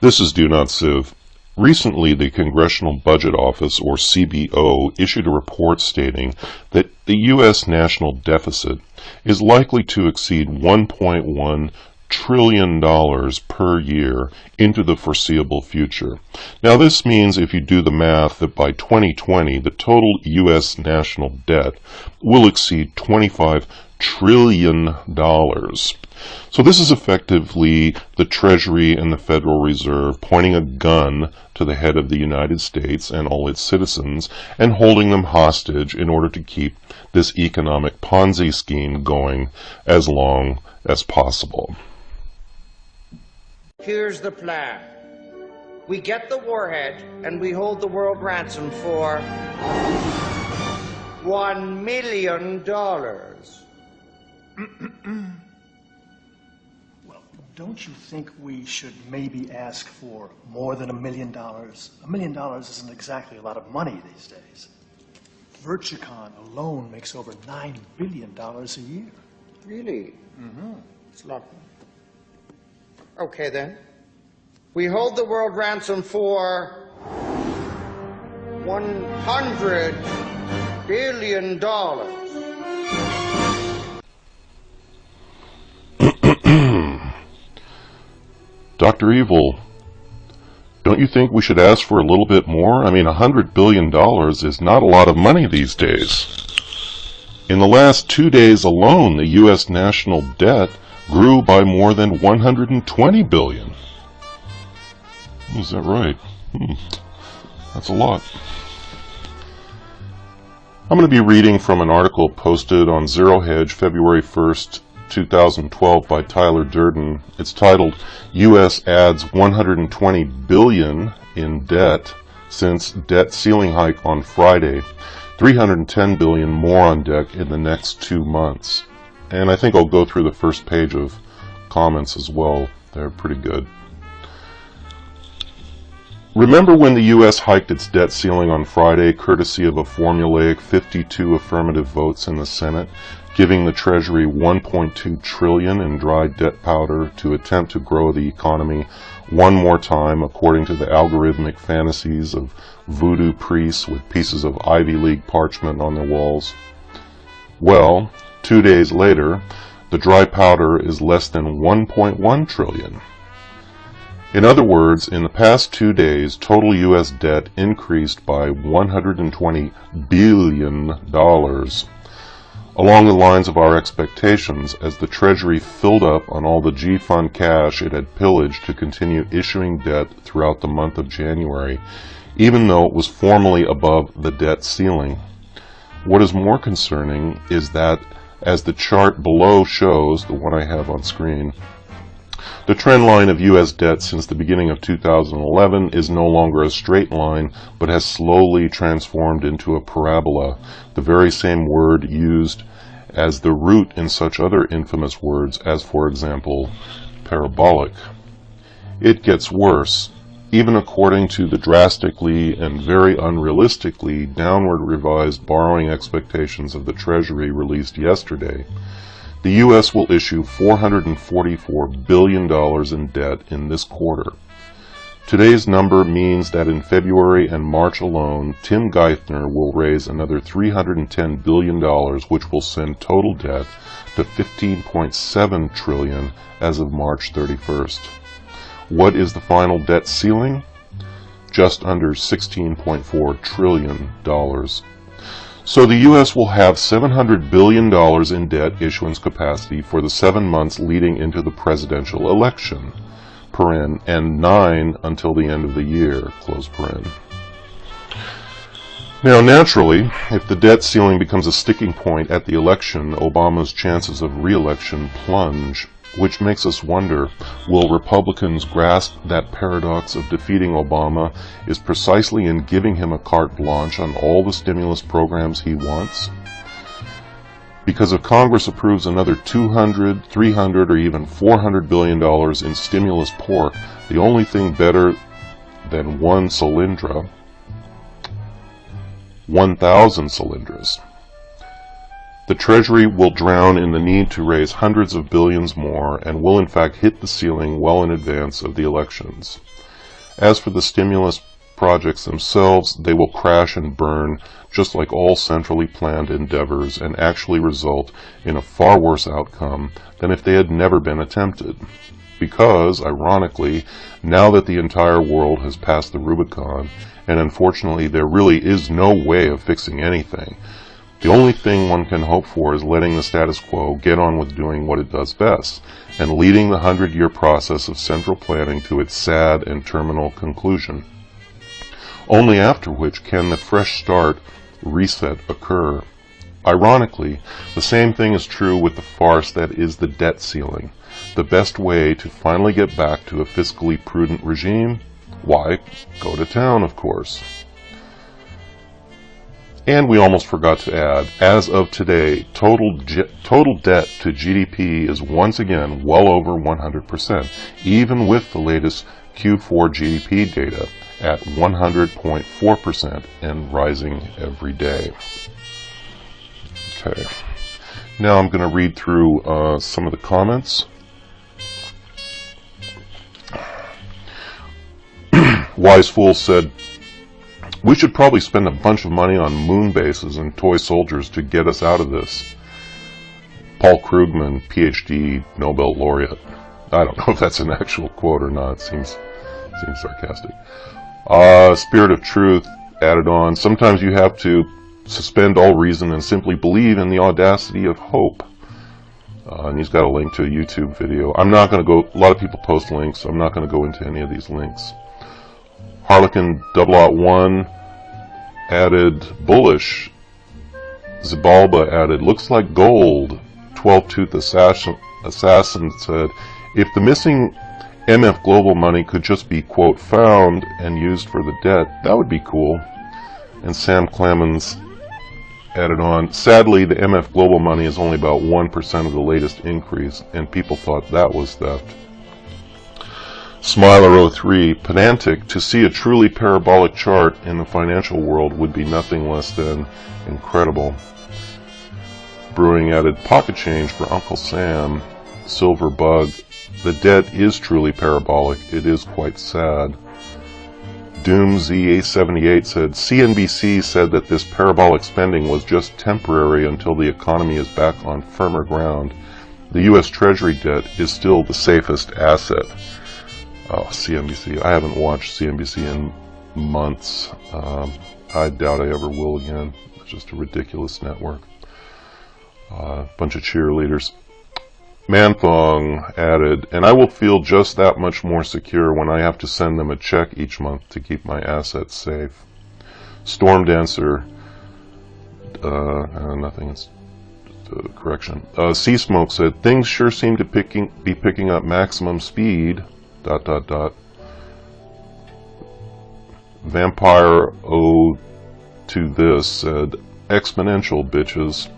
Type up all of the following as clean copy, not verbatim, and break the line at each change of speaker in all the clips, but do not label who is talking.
This is DoNotCiv. Recently, the Congressional Budget Office, or CBO, issued a report stating that the U.S. national deficit is likely to exceed $1.1 trillion per year into the foreseeable future. Now, this means, if you do the math, that by 2020, the total U.S. national debt will exceed $25 trillion. So this is effectively the Treasury and the Federal Reserve pointing a gun to the head of the United States and all its citizens and holding them hostage in order to keep this economic Ponzi scheme going as long as possible.
Here's the plan. We get the warhead and we hold the world ransom for $1 million.
Well, don't you think we should maybe ask for more than $1 million? $1 million isn't exactly a lot of money these days. Virtucon alone makes over $9 billion a year.
Really? It's a lot. Okay, then. We hold the world ransom for $100 billion.
Dr. Evil, don't you think we should ask for a little bit more? I mean, $100 billion is not a lot of money these days. In the last 2 days alone, the U.S. national debt grew by more than $120 billion. Is that right? That's a lot. I'm going to be reading from an article posted on Zero Hedge February 1st, 2012 by Tyler Durden. It's titled, U.S. Adds $120 billion in debt since debt ceiling hike on Friday. $310 billion more on deck in the next 2 months. And I think I'll go through the first page of comments as well. They're pretty good. Remember when the U.S. hiked its debt ceiling on Friday, courtesy of a formulaic 52 affirmative votes in the Senate, giving the Treasury $1.2 trillion in dry debt powder to attempt to grow the economy one more time, according to the algorithmic fantasies of voodoo priests with pieces of Ivy League parchment on their walls? Well, 2 days later, the dry powder is less than $1.1 trillion. In other words, in the past 2 days, total U.S. debt increased by $120 billion, along the lines of our expectations, as the Treasury filled up on all the G-Fund cash it had pillaged to continue issuing debt throughout the month of January, even though it was formally above the debt ceiling. What is more concerning is that, as the chart below shows, the one I have on screen, the trend line of U.S. debt since the beginning of 2011 is no longer a straight line, but has slowly transformed into a parabola, the very same word used as the root in such other infamous words as, for example, parabolic. It gets worse. Even according to the drastically and very unrealistically downward revised borrowing expectations of the Treasury released yesterday, the U.S. will issue $444 billion in debt in this quarter. Today's number means that in February and March alone, Tim Geithner will raise another $310 billion, which will send total debt to $15.7 trillion as of March 31st. What is the final debt ceiling? Just under $16.4 trillion. So the U.S. will have $700 billion in debt issuance capacity for the 7 months leading into the presidential election, and 9 until the end of the year, close paren. Now, naturally, if the debt ceiling becomes a sticking point at the election, Obama's chances of re-election plunge, which makes us wonder, will Republicans grasp that paradox of defeating Obama is precisely in giving him a carte blanche on all the stimulus programs he wants? Because if Congress approves another $200, $300, or even $400 billion in stimulus pork, the only thing better than 1,000 Cylindras. The Treasury will drown in the need to raise hundreds of billions more and will in fact hit the ceiling well in advance of the elections. As for the stimulus projects themselves, they will crash and burn just like all centrally planned endeavors and actually result in a far worse outcome than if they had never been attempted. Because, ironically, now that the entire world has passed the Rubicon, and unfortunately there really is no way of fixing anything, the only thing one can hope for is letting the status quo get on with doing what it does best, and leading the 100-year process of central planning to its sad and terminal conclusion. Only after which can the fresh start reset occur. Ironically, the same thing is true with the farce that is the debt ceiling. The best way to finally get back to a fiscally prudent regime? Why, go to town, of course. And we almost forgot to add, as of today, total debt to GDP is once again well over 100%, even with the latest Q4 GDP data at 100.4% and rising every day. Okay, now I'm going to read through some of the comments. Wise Fool said, "We should probably spend a bunch of money on moon bases and toy soldiers to get us out of this." Paul Krugman, PhD, Nobel laureate. I don't know if that's an actual quote or not. It seems sarcastic. Spirit of Truth added on, "Sometimes you have to suspend all reason and simply believe in the audacity of hope." And he's got a link to a YouTube video. I'm not going to go, a lot of people post links, so I'm not going to go into any of these links. Harlequin 001 added, bullish. Zibalba added, looks like gold. 12-Tooth Assassin said, if the missing MF Global money could just be, quote, found and used for the debt, that would be cool. And Sam Clemens added on, sadly, the MF Global money is only about 1% of the latest increase, and people thought that was theft. Smiler03, pedantic, to see a truly parabolic chart in the financial world would be nothing less than incredible. Brewing added, pocket change for Uncle Sam. Silver Bug, the debt is truly parabolic. It is quite sad. Doom ZA78 said, CNBC said that this parabolic spending was just temporary until the economy is back on firmer ground. The U.S. Treasury debt is still the safest asset. Oh, CNBC. I haven't watched CNBC in months. I doubt I ever will again. It's just a ridiculous network. Bunch of cheerleaders. Manthong added, and I will feel just that much more secure when I have to send them a check each month to keep my assets safe. Storm Dancer, nothing, it's a correction. Sea Smoke said, things sure seem to be picking up maximum speed, ... Vampire O to this said, exponential bitches.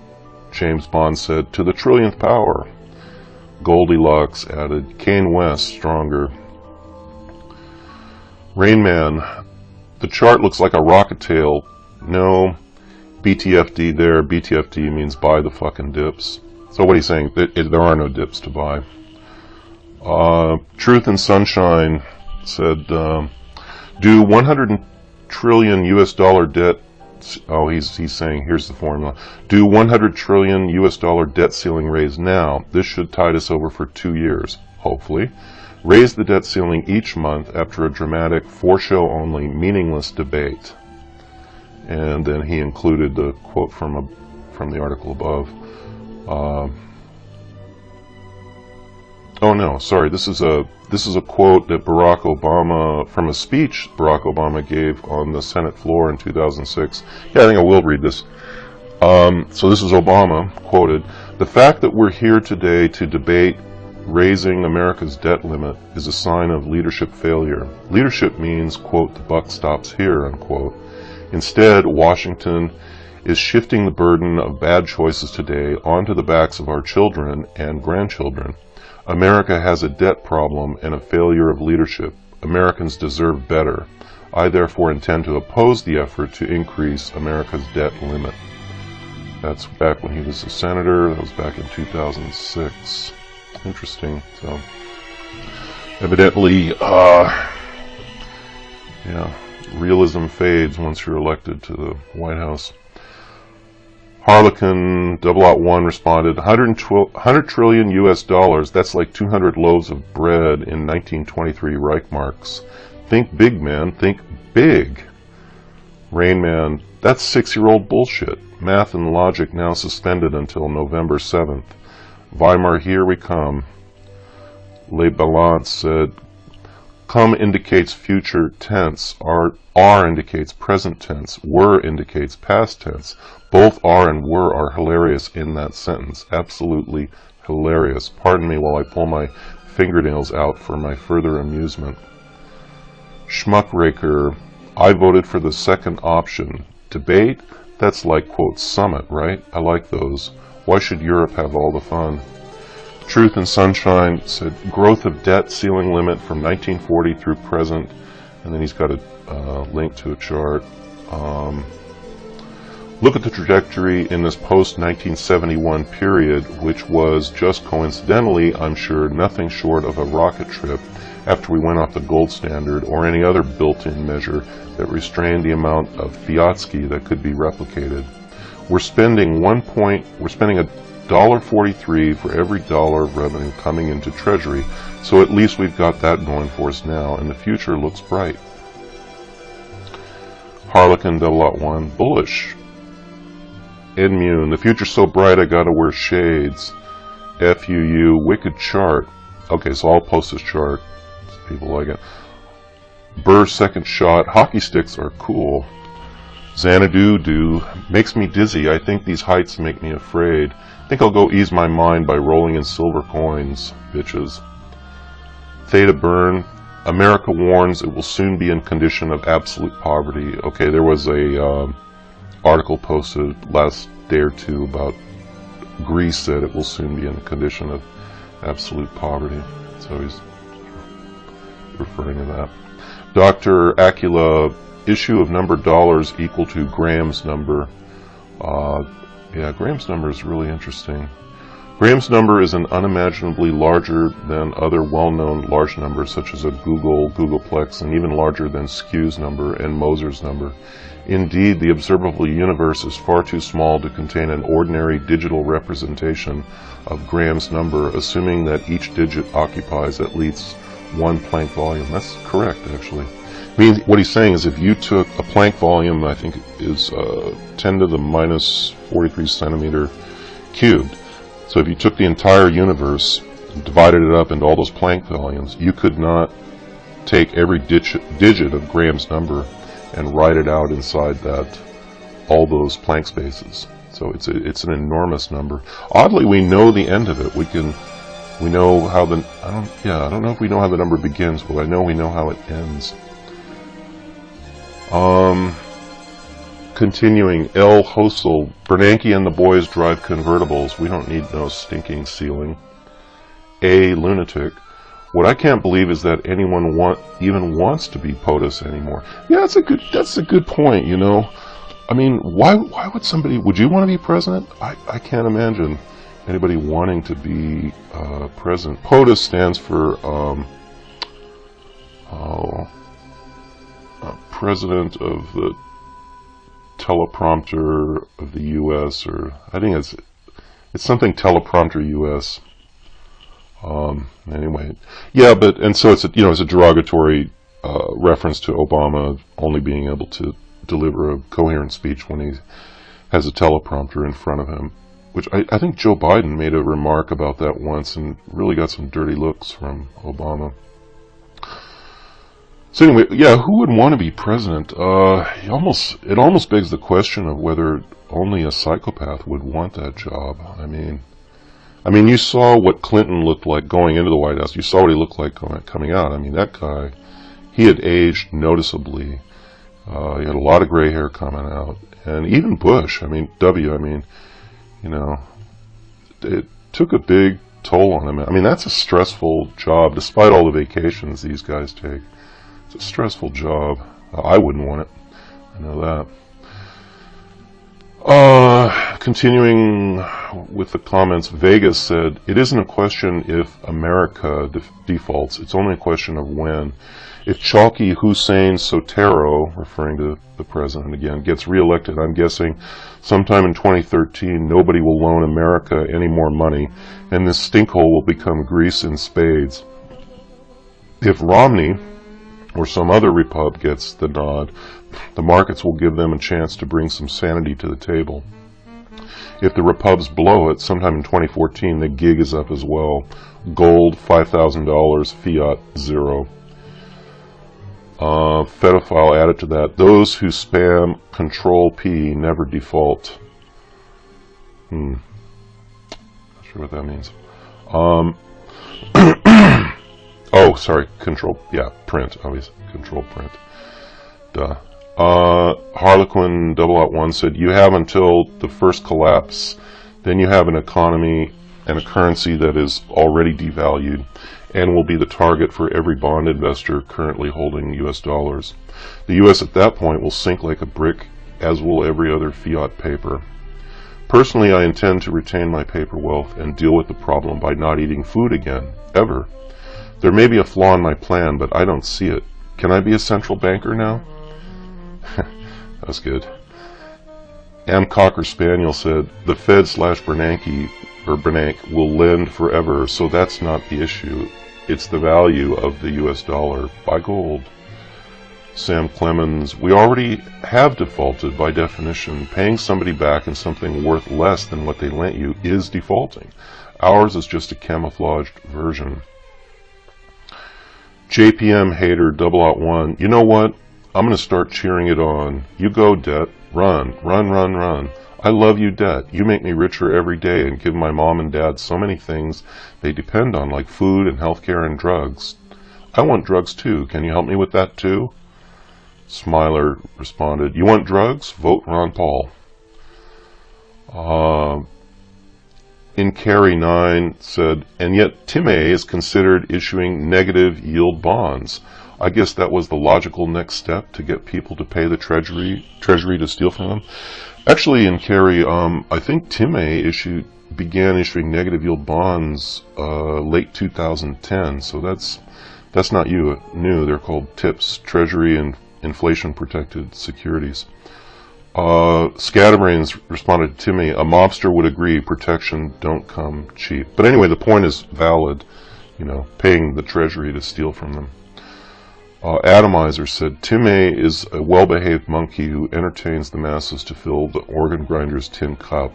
James Bond said, to the trillionth power. Goldilocks added, Kane West, stronger. Rainman, the chart looks like a rocket tail. No, BTFD there. BTFD means buy the fucking dips. So what he's saying, there are no dips to buy. Truth and Sunshine said, do 100 trillion US dollar debt, oh, he's saying, here's the formula. Do 100 trillion US dollar debt ceiling raise now. This should tide us over for 2 years, hopefully. Raise the debt ceiling each month after a dramatic, for-show only, meaningless debate. And then he included the quote from the article above. Oh no, sorry, this is a quote that Barack Obama, from a speech Barack Obama gave on the Senate floor in 2006. Yeah, I think I will read this. So this is Obama, quoted, the fact that we're here today to debate raising America's debt limit is a sign of leadership failure. Leadership means, quote, the buck stops here, unquote. Instead, Washington is shifting the burden of bad choices today onto the backs of our children and grandchildren. America has a debt problem and a failure of leadership. Americans deserve better. I therefore intend to oppose the effort to increase America's debt limit. That's back when he was a senator. That was back in 2006. Interesting. So, evidently, Yeah, realism fades once you're elected to the White House. Harlequin 001 responded, 100 trillion US dollars, that's like 200 loaves of bread in 1923 Reichmarks. Think big, man, think big. Rain Man, that's 6-year-old bullshit. Math and logic now suspended until November 7th. Weimar, here we come. Le Balance said, come indicates future tense, are indicates present tense, were indicates past tense. Both are and were are hilarious in that sentence. Absolutely hilarious. Pardon me while I pull my fingernails out for my further amusement. Schmuckraker, I voted for the second option. Debate? That's like, quote, summit, right? I like those. Why should Europe have all the fun? Truth and Sunshine said, growth of debt ceiling limit from 1940 through present. And then he's got a link to a chart. Look at the trajectory in this post-1971 period, which was just coincidentally, I'm sure, nothing short of a rocket trip after we went off the gold standard or any other built-in measure that restrained the amount of fiatsky that could be replicated. We're spending $1.43 for every dollar of revenue coming into Treasury, so at least we've got that going for us now, and the future looks bright. Harlequin 001, bullish. Immune, the future's so bright I gotta wear shades. FUU, wicked chart. Okay, so I'll post this chart. People like it. Burr second shot. Hockey sticks are cool. Xanadu makes me dizzy. I think these heights make me afraid. I think I'll go ease my mind by rolling in silver coins, bitches. Theta Burn. America warns it will soon be in condition of absolute poverty. Okay, there was a article posted last day or two about Greece said it will soon be in a condition of absolute poverty. So he's referring to that. Dr. Acula, issue of number dollars equal to Graham's number. Yeah, Graham's number is really interesting. Graham's number is an unimaginably larger than other well-known large numbers such as a Googleplex, and even larger than Skew's number and Moser's number. Indeed, the observable universe is far too small to contain an ordinary digital representation of Graham's number, assuming that each digit occupies at least one Planck volume. That's correct, actually. I mean, what he's saying is if you took a Planck volume, I think is 10 to the minus 43 centimeter cubed. So if you took the entire universe and divided it up into all those Planck volumes, you could not take every digit of Graham's number and write it out inside all those Planck spaces. So it's an enormous number. Oddly, we know the end of it. We know how I don't know if we know how the number begins, but I know we know how it ends. Continuing, L. Hosel, Bernanke and the boys drive convertibles. We don't need no stinking ceiling. A. Lunatic, what I can't believe is that anyone even wants to be POTUS anymore. Yeah, that's a good point, you know. I mean, why would you want to be president? I can't imagine anybody wanting to be president. POTUS stands for President of the Teleprompter of the U.S., or I think it's something Teleprompter U.S. Anyway, yeah, and so it's a derogatory reference to Obama only being able to deliver a coherent speech when he has a teleprompter in front of him, which I think Joe Biden made a remark about that once and really got some dirty looks from Obama. So anyway, yeah, who would want to be president? It almost begs the question of whether only a psychopath would want that job. I mean, you saw what Clinton looked like going into the White House. You saw what he looked like coming out. I mean, that guy, he had aged noticeably. He had a lot of gray hair coming out. And even Bush, it took a big toll on him. I mean, that's a stressful job, despite all the vacations these guys take. It's a stressful job. I wouldn't want it. I know Continuing with the comments, Vegas said, it isn't a question if America defaults, it's only a question of when. If Chalky Hussein Sotero, referring to the president again, gets reelected, I'm guessing sometime in 2013, nobody will loan America any more money, and this stinkhole will become Greece in spades. If Romney or some other Repub gets the nod, the markets will give them a chance to bring some sanity to the table. If the Repubs blow it, sometime in 2014, the gig is up as well. Gold, $5,000, fiat, 0. Pedophile added to that, those who spam Control P never default. Not sure what that means. Oh, sorry, Control, yeah, print, obviously, Control print. Duh. Harlequin 001 said, you have until the first collapse, then you have an economy and a currency that is already devalued and will be the target for every bond investor currently holding US dollars. The US at that point will sink like a brick, as will every other fiat paper. Personally, I intend to retain my paper wealth and deal with the problem by not eating food again, ever. There may be a flaw in my plan, but I don't see it. Can I be a central banker now? That's good. M. Cocker Spaniel said, the Fed/Bernanke will lend forever, so that's not the issue. It's the value of the US dollar. Buy gold. Sam Clemens, we already have defaulted by definition. Paying somebody back in something worth less than what they lent you is defaulting. Ours is just a camouflaged version. JPM Hater 001, you know what? I'm going to start cheering it on. You go, debt. Run, run, run, run. I love you, debt. You make me richer every day and give my mom and dad so many things they depend on, like food and healthcare and drugs. I want drugs too. Can you help me with that too? Smiler responded, you want drugs? Vote Ron Paul. In Carry 9 said, and yet Time is considered issuing negative yield bonds. I guess that was the logical next step to get people to pay the Treasury to steal from them. Actually, in Carry, I think Time began issuing negative yield bonds late 2010. So that's not new. They're called TIPS, Treasury and Inflation Protected Securities. Scatterbrains responded to Timmy, a mobster would agree, protection don't come cheap. But anyway, the point is valid, paying the Treasury to steal from them. Atomizer said, Timmy is a well-behaved monkey who entertains the masses to fill the organ grinder's tin cup.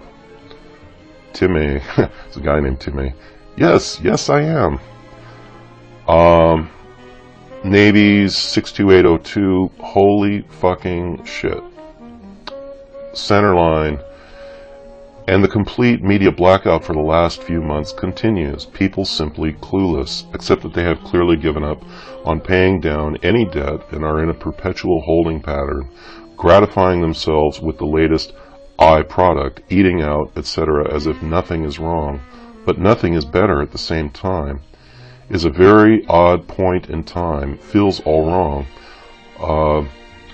Timmy, it's a guy named Timmy. Yes, I am. Navy's 62802, holy fucking shit. Centerline, and the complete media blackout for the last few months continues. People simply clueless, except that they have clearly given up on paying down any debt and are in a perpetual holding pattern, gratifying themselves with the latest product, eating out, etc., as if nothing is wrong, but nothing is better at the same time. Is a very odd point in time, feels all wrong.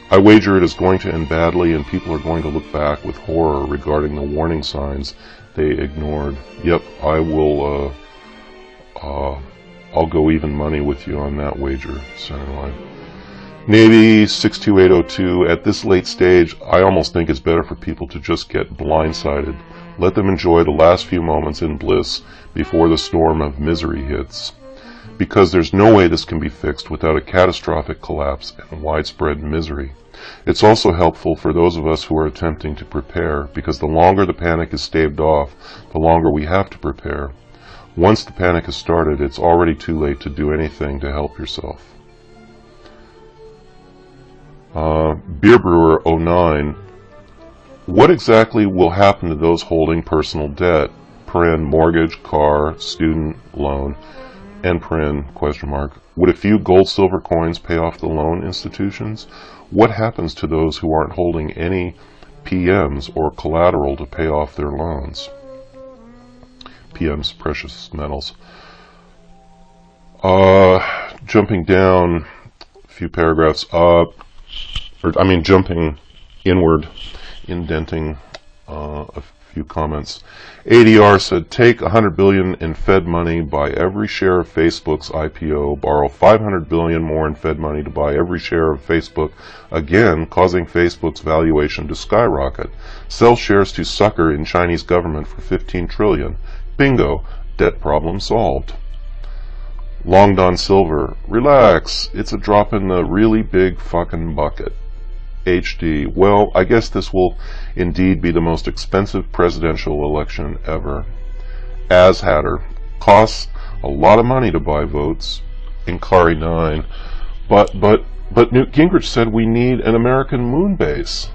I wager it is going to end badly and people are going to look back with horror regarding the warning signs they ignored. Yep, I will, I'll go even money with you on that wager, Centerline. Navy 62802, at this late stage, I almost think it's better for people to just get blindsided. Let them enjoy the last few moments in bliss before the storm of misery hits. Because there's no way this can be fixed without a catastrophic collapse and widespread misery. It's also helpful for those of us who are attempting to prepare, because the longer the panic is staved off, the longer we have to prepare. Once the panic has started, it's already too late to do anything to help yourself. Beer Brewer 09, what exactly will happen to those holding personal debt? Mortgage, car, student loan, end paren, question mark. Would a few gold silver coins pay off the loan institutions? What happens to those who aren't holding any PMs or collateral to pay off their loans? PMs, precious metals. Jumping down a few paragraphs, jumping inward, indenting a few comments. ADR said, take $100 billion in Fed money, buy every share of Facebook's IPO, borrow $500 billion more in Fed money to buy every share of Facebook, again causing Facebook's valuation to skyrocket. Sell shares to sucker in Chinese government for $15 trillion. Bingo, debt problem solved. Long Don Silver, relax, it's a drop in the really big fucking bucket. HD, well, I guess this will indeed be the most expensive presidential election ever. As Hatter, costs a lot of money to buy votes. Inkari 9, but Newt Gingrich said we need an American moon base.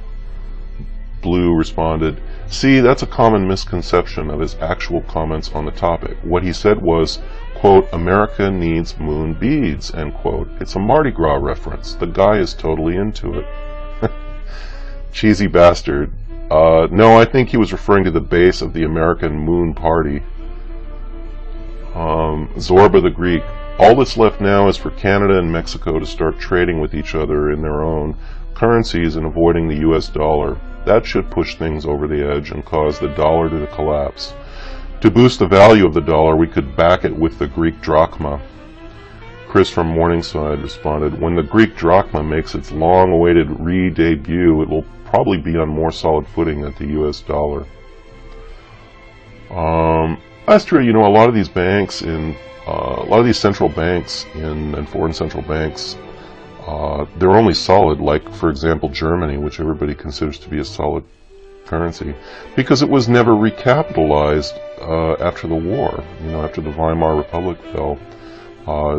Blue responded, see, that's a common misconception of his actual comments on the topic. What he said was, quote, America needs moon beads, end quote. It's a Mardi Gras reference. The guy is totally into it. Cheesy bastard. No, I think he was referring to the base of the American Moon Party. Zorba the Greek. All that's left now is for Canada and Mexico to start trading with each other in their own currencies and avoiding the US dollar. That should push things over the edge and cause the dollar to collapse. To boost the value of the dollar, we could back it with the Greek drachma. Chris from Morningside responded, when the Greek drachma makes its long-awaited re-debut, it will probably be on more solid footing than the US dollar. That's true. You know, a lot of these banks a lot of these central banks and foreign central banks, they're only solid, like, for example, Germany, which everybody considers to be a solid currency, because it was never recapitalized after the war. You know, after the Weimar Republic fell,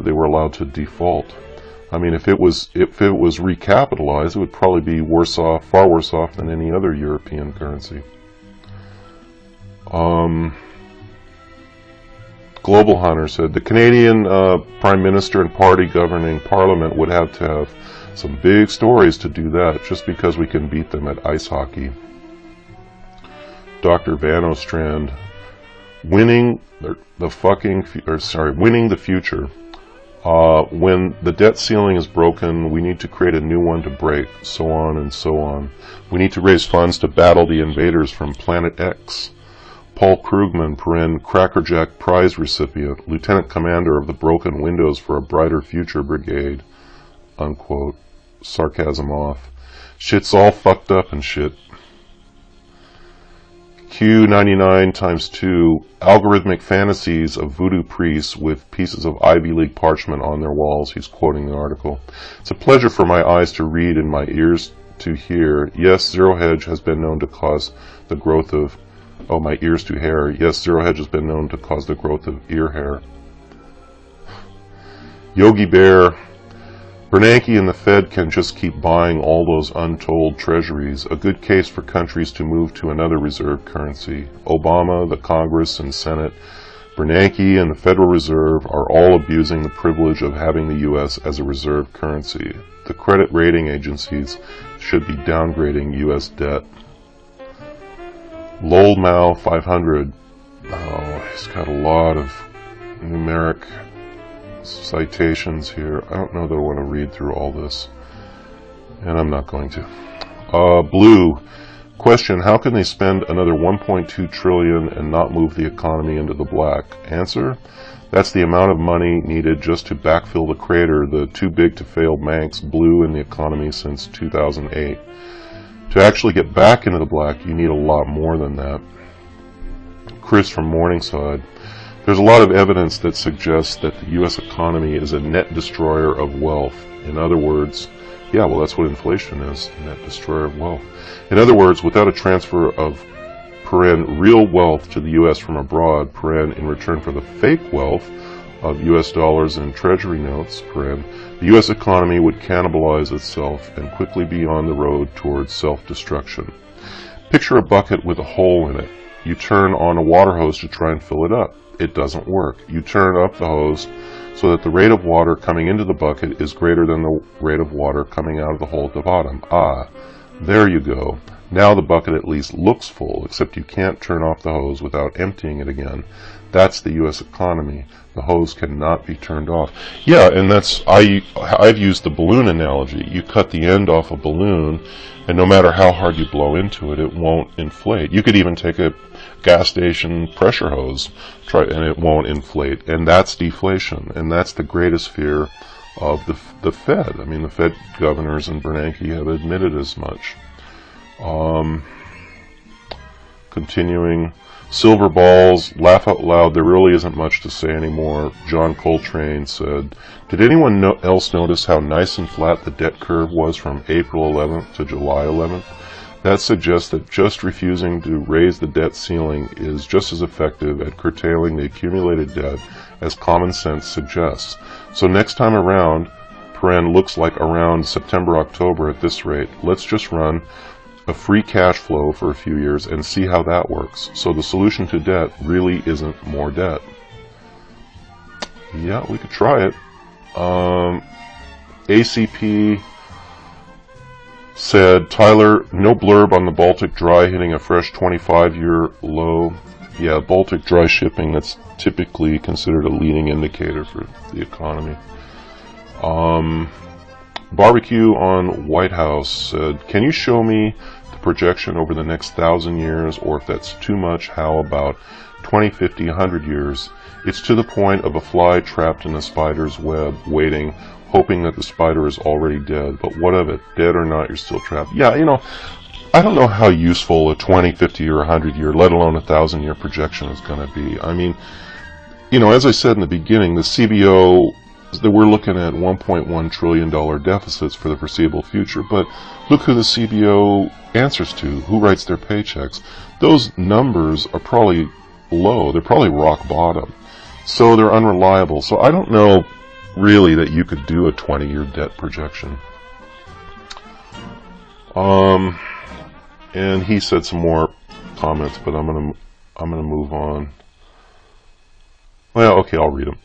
they were allowed to default. I mean, if it was recapitalized, it would probably be worse off, far worse off than any other European currency. Global Hunter said the Canadian Prime Minister and party governing Parliament would have to have some big stories to do that, just because we can beat them at ice hockey. Dr. Van Ostrand, winning the future. When the debt ceiling is broken, we need to create a new one to break, so on and so on. We need to raise funds to battle the invaders from Planet X. Paul Krugman, Crackerjack Prize recipient, Lieutenant Commander of the Broken Windows for a Brighter Future Brigade, unquote. Sarcasm off. Shit's all fucked up and shit. Q99 times 2, algorithmic fantasies of voodoo priests with pieces of Ivy League parchment on their walls. He's quoting the article. It's a pleasure for my eyes to read and my ears to hear. Yes, Zero Hedge has been known to cause the growth of... Oh, my ears to hair. Yes, Zero Hedge has been known to cause the growth of ear hair. Yogi Bear. Bernanke and the Fed can just keep buying all those untold treasuries. A good case for countries to move to another reserve currency. Obama, the Congress and Senate, Bernanke and the Federal Reserve are all abusing the privilege of having the U.S. as a reserve currency. The credit rating agencies should be downgrading U.S. debt. Lol Mao 500. Oh, he's got a lot of numeric citations here. I don't know that I want to read through all this, and I'm not going to. Blue. Question, how can they spend another $1.2 trillion and not move the economy into the black? Answer, that's the amount of money needed just to backfill the crater the too-big-to-fail banks blew in the economy since 2008. To actually get back into the black, you need a lot more than that. Chris from Morningside. There's a lot of evidence that suggests that the U.S. economy is a net destroyer of wealth. In other words, yeah, well, that's what inflation is, a net destroyer of wealth. In other words, without a transfer of real wealth to the U.S. from abroad, in return for the fake wealth of U.S. dollars and treasury notes, the U.S. economy would cannibalize itself and quickly be on the road towards self-destruction. Picture a bucket with a hole in it. You turn on a water hose to try and fill it up. It doesn't work. You turn up the hose so that the rate of water coming into the bucket is greater than the rate of water coming out of the hole at the bottom. Ah, there you go. Now the bucket at least looks full, except you can't turn off the hose without emptying it again. That's the U.S. economy. The hose cannot be turned off. Yeah, and I've used the balloon analogy. You cut the end off a balloon, and no matter how hard you blow into it, it won't inflate. You could even take a gas station pressure hose, and it won't inflate. And that's deflation, and that's the greatest fear of the Fed. I mean, the Fed governors and Bernanke have admitted as much. Continuing, silver balls, laugh out loud, there really isn't much to say anymore. John Coltrane said, did anyone else notice how nice and flat the debt curve was from April 11th to July 11th? That suggests that just refusing to raise the debt ceiling is just as effective at curtailing the accumulated debt as common sense suggests. So next time around, looks like around September, October at this rate, let's just run a free cash flow for a few years and see how that works. So the solution to debt really isn't more debt. Yeah, we could try it. ACP said, Tyler, no blurb on the Baltic Dry hitting a fresh 25-year low. Yeah, Baltic Dry shipping, that's typically considered a leading indicator for the economy. Barbecue on White House said, can you show me the projection over the next 1,000 years, or if that's too much, how about 20, 50, 100 years? It's to the point of a fly trapped in a spider's web, waiting, hoping that the spider is already dead. But what of it? Dead or not, you're still trapped. Yeah, you know, I don't know how useful a 20, 50, or 100 year, let alone a 1,000-year projection is going to be. I mean, you know, as I said in the beginning, the CBO, that we're looking at $1.1 trillion deficits for the foreseeable future, but look who the CBO answers to, who writes their paychecks. Those numbers are probably low, they're probably rock bottom, so they're unreliable. So I don't know really that you could do a 20-year debt projection. And he said some more comments, but I'm gonna move on. Well, okay, I'll read them.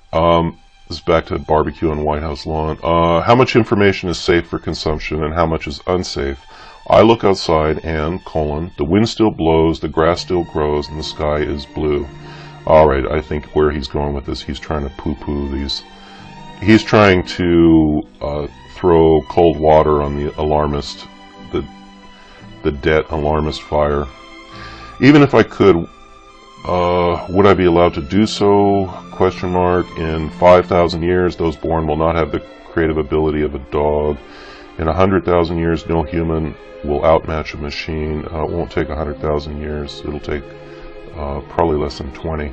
This is back to barbecue on White House lawn. How much information is safe for consumption and how much is unsafe? I look outside and, the wind still blows, the grass still grows, and the sky is blue. Alright, I think where he's going with this, he's trying to poo-poo these. He's trying to throw cold water on the alarmist, the debt alarmist fire. Even if I could, would I be allowed to do so? Question mark. In 5,000 years, those born will not have the creative ability of a dog. In 100,000 years, no human will outmatch a machine. It won't take 100,000 years. It'll take probably less than 20.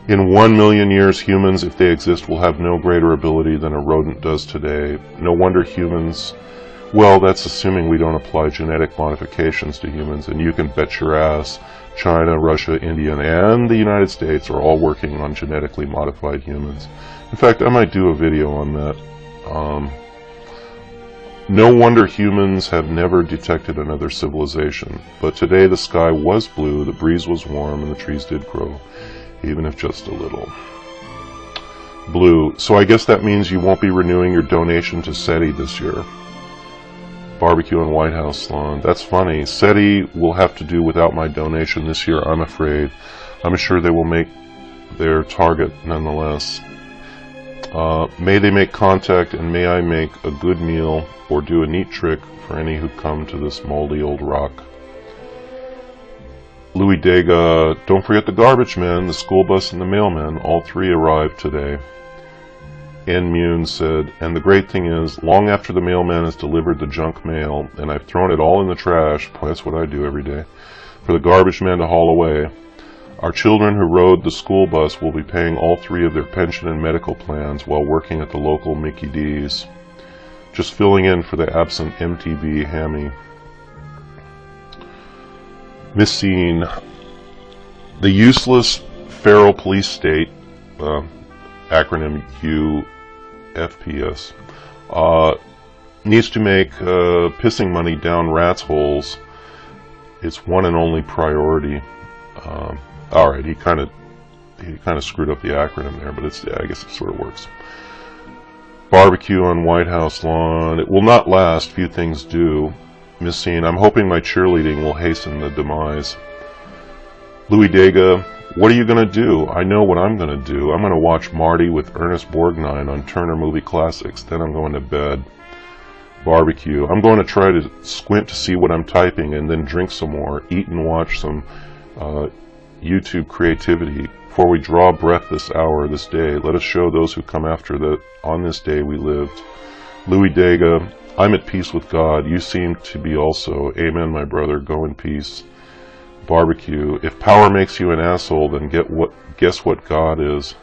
In 1 million years, humans, if they exist, will have no greater ability than a rodent does today. No wonder humans... Well, that's assuming we don't apply genetic modifications to humans, and you can bet your ass China, Russia, India, and the United States are all working on genetically modified humans. In fact, I might do a video on that. No wonder humans have never detected another civilization. But today the sky was blue, the breeze was warm, and the trees did grow, even if just a little. Blue. So I guess that means you won't be renewing your donation to SETI this year. Barbecue on White House lawn. That's funny. SETI will have to do without my donation this year, I'm afraid. I'm sure they will make their target nonetheless. May they make contact, and may I make a good meal or do a neat trick for any who come to this moldy old rock. Louis Dega, don't forget the garbage men, the school bus, and the mailman. All three arrived today. N. Mune said, and the great thing is, long after the mailman has delivered the junk mail, and I've thrown it all in the trash, boy, that's what I do every day, for the garbage man to haul away, our children who rode the school bus will be paying all three of their pension and medical plans while working at the local Mickey D's. Just filling in for the absent MTV Hammy. Missing the useless feral police state, acronym UFPS, needs to make pissing money down rats' holes its one and only priority. Alright, he kind of screwed up the acronym there, but I guess it sort of works. Barbecue on White House lawn. It will not last, few things do. Missing, I'm hoping my cheerleading will hasten the demise. Louis Dega, what are you going to do? I know what I'm going to do. I'm going to watch Marty with Ernest Borgnine on Turner Movie Classics. Then I'm going to bed. Barbecue. I'm going to try to squint to see what I'm typing and then drink some more, eat and watch some YouTube creativity. Before we draw breath this hour, this day, let us show those who come after that on this day we lived. Louis Dega, I'm at peace with God. You seem to be also. Amen, my brother. Go in peace. Barbecue. If power makes you an asshole, then guess what God is.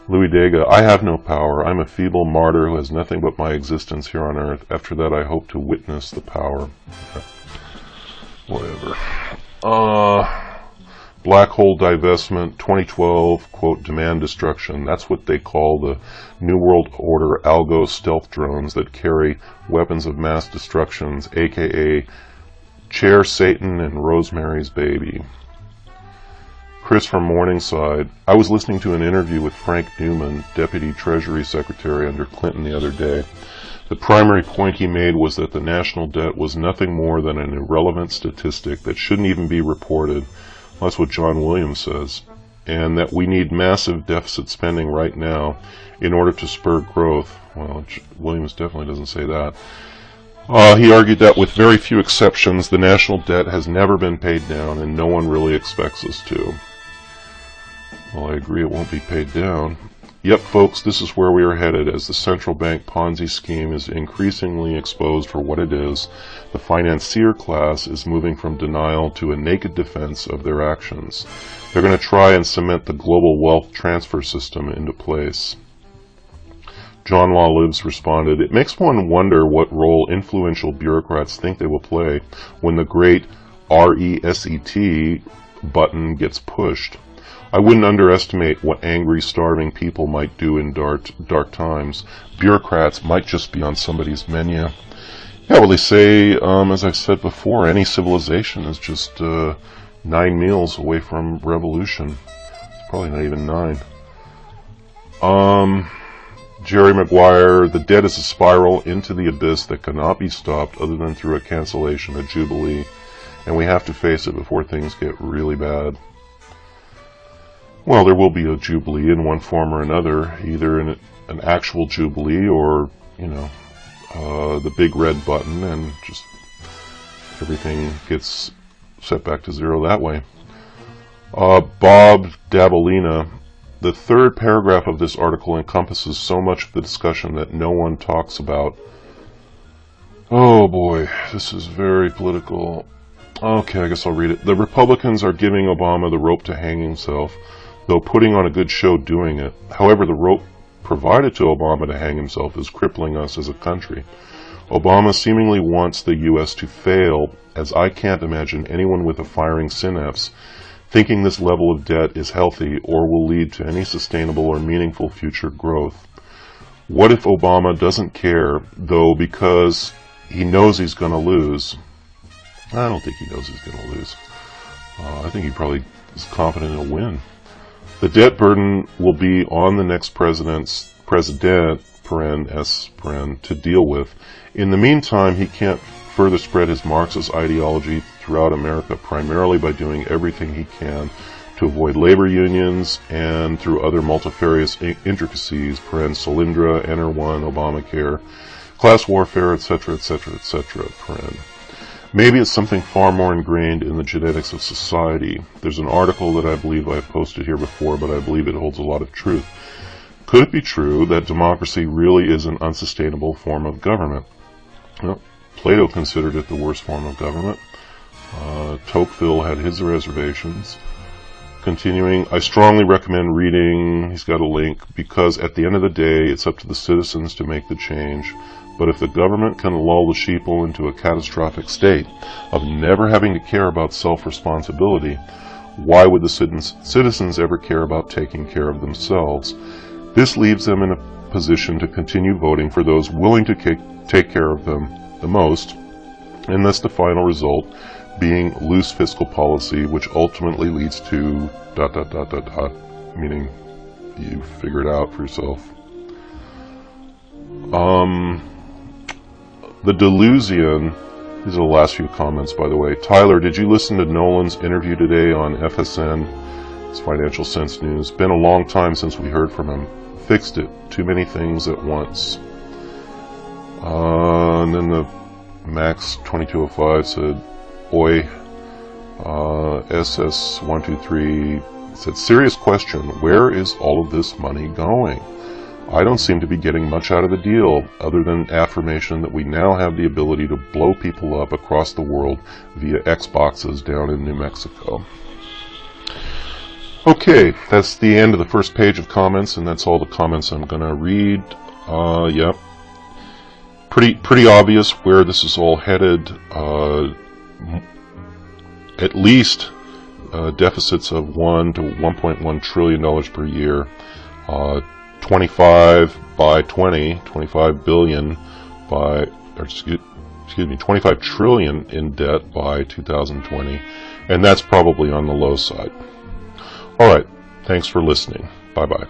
Louis Dega, I have no power. I'm a feeble martyr who has nothing but my existence here on earth. After that, I hope to witness the power. Whatever. Black hole divestment, 2012, quote, demand destruction. That's what they call the New World Order algo stealth drones that carry weapons of mass destructions, aka Chair Satan and Rosemary's Baby. Chris from Morningside. I was listening to an interview with Frank Newman, Deputy Treasury Secretary under Clinton the other day. The primary point he made was that the national debt was nothing more than an irrelevant statistic that shouldn't even be reported. That's what John Williams says. And that we need massive deficit spending right now in order to spur growth. Well, Williams definitely doesn't say that. He argued that with very few exceptions, the national debt has never been paid down, and no one really expects us to. Well, I agree it won't be paid down. Yep, folks, this is where we are headed as the central bank Ponzi scheme is increasingly exposed for what it is. The financier class is moving from denial to a naked defense of their actions. They're going to try and cement the global wealth transfer system into place. John Law Lives responded, it makes one wonder what role influential bureaucrats think they will play when the great RESET button gets pushed. I wouldn't underestimate what angry, starving people might do in dark times. Bureaucrats might just be on somebody's menu. Yeah, well, they say, as I've said before, any civilization is just 9 meals away from revolution. It's probably not even 9. Jerry Maguire, the debt is a spiral into the abyss that cannot be stopped other than through a cancellation, a jubilee, and we have to face it before things get really bad. Well, there will be a jubilee in one form or another, either an actual jubilee or, the big red button, and just everything gets set back to zero that way. Bob Dabalina, the third paragraph of this article encompasses so much of the discussion that no one talks about. Oh boy, this is very political. Okay, I guess I'll read it. The Republicans are giving Obama the rope to hang himself, though putting on a good show doing it. However, the rope provided to Obama to hang himself is crippling us as a country. Obama seemingly wants the U.S. to fail, as I can't imagine anyone with a firing synapse thinking this level of debt is healthy or will lead to any sustainable or meaningful future growth. What if Obama doesn't care, though, because he knows he's going to lose? I don't think he knows he's going to lose. I think he probably is confident he'll win. The debt burden will be on the next president, to deal with. In the meantime, he can't further spread his Marxist ideology throughout America, primarily by doing everything he can to avoid labor unions and through other multifarious intricacies, Solyndra, NR1, Obamacare, class warfare, etc., etc., etc., Maybe it's something far more ingrained in the genetics of society. There's an article that I believe I've posted here before, but I believe it holds a lot of truth. Could it be true that democracy really is an unsustainable form of government? Well, Plato considered it the worst form of government. Tocqueville had his reservations. Continuing, I strongly recommend reading, he's got a link, because at the end of the day, it's up to the citizens to make the change. But if the government can lull the sheeple into a catastrophic state of never having to care about self-responsibility, why would the citizens ever care about taking care of themselves? This leaves them in a position to continue voting for those willing to take care of them the most, and thus the final result being loose fiscal policy, which ultimately leads to ... meaning you figure it out for yourself. The delusion These are the last few comments, by the way. Tyler, did you listen to Nolan's interview today on FSN? It's Financial Sense News. Been a long time since we heard from him. Fixed it. Too many things at once. And then the Max 2205 said, Oi. SS123 said, serious question. Where is all of this money going? I don't seem to be getting much out of the deal, other than affirmation that we now have the ability to blow people up across the world via Xboxes down in New Mexico. Okay, that's the end of the first page of comments, and that's all the comments I'm going to read. Yep. Pretty obvious where this is all headed. At least deficits of $1 to $1.1 trillion per year. 25 billion by, or excuse me, 25 trillion in debt by 2020, and that's probably on the low side. All right, thanks for listening. Bye-bye.